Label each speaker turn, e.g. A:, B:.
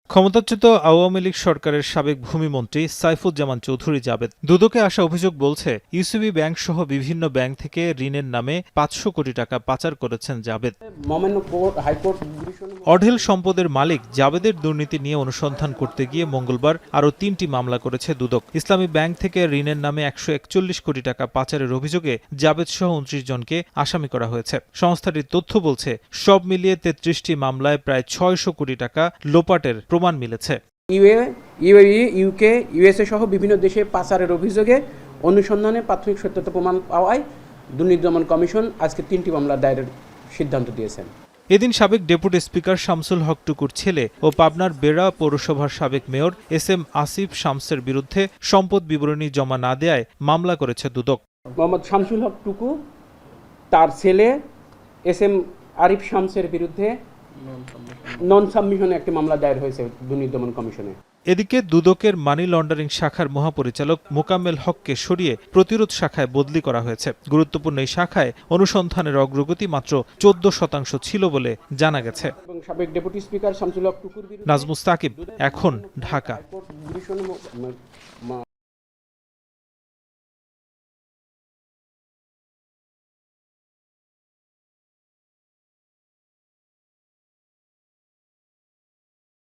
A: ক্ষমতাচ্যুত আওয়ামী লীগ সরকারের সাবেক ভূমিমন্ত্রী সাইফুজ্জামান চৌধুরী জাবেদ দুদকে আসা অভিযোগ বলছে, ইউসিবি ব্যাংক সহ বিভিন্ন ব্যাংক থেকে ঋণের নামে ৫০০ কোটি টাকা পাচার করেছেন জাবেদ। অঢেল সম্পদের মালিক জাবেদের দুর্নীতি নিয়ে অনুসন্ধান করতে গিয়ে মঙ্গলবার আরও ৩টি মামলা করেছে দুদক। ইসলামী ব্যাংক থেকে ঋণের নামে ১৪১ কোটি টাকা পাচারের অভিযোগে জাবেদ সহ ২৯ জনকে আসামি করা হয়েছে। সংস্থাটির তথ্য বলছে, সব মিলিয়ে ৩৩টি মামলায় প্রায় ৬০০ কোটি টাকা লোপাটের প্রমাণ মিলেছে।
B: ইউএই, ইউকে, ইউএসএ সহ বিভিন্ন দেশে পাচারের অভিযোগে অনুসন্ধানে প্রাথমিক সত্যতা প্রমাণ পাওয়ায় দুর্নীতি দমন কমিশন আজকে ৩টি মামলা দায়েরের সিদ্ধান্ত দিয়েছেন।
A: এদিন সাবেক ডেপুটি স্পিকার শামসুল হক টুকুর ছেলে ও পাবনার বেড়া পৌরসভার সাবেক মেয়র এস.এম. আসিফ শামসের বিরুদ্ধে সম্পদ বিবরণী জমা না দেয়ায় মামলা করেছে দুদক।
B: মোহাম্মদ শামসুল হক টুকু তার ছেলে এস.এম. আরিফ শামসের বিরুদ্ধে নন সাবমিশনে একটি মামলা দায়ের হয়েছে দুর্নীতি দমন কমিশনে।
A: এদিকে দুদকের মানি লন্ডারিং শাখার মহাপরিচালক মোকাম্মেল হককে সরিয়ে প্রতিরোধ শাখায় বদলি করা হয়েছে। গুরুত্বপূর্ণ এই শাখায় অনুসন্ধানের অগ্রগতি মাত্র ১৪% ছিল বলে জানা গেছে।
B: সাবেক ডেপুটি স্পিকার শামসুল হক টুকুর
A: নাজমুস সাকিব, এখন, ঢাকা।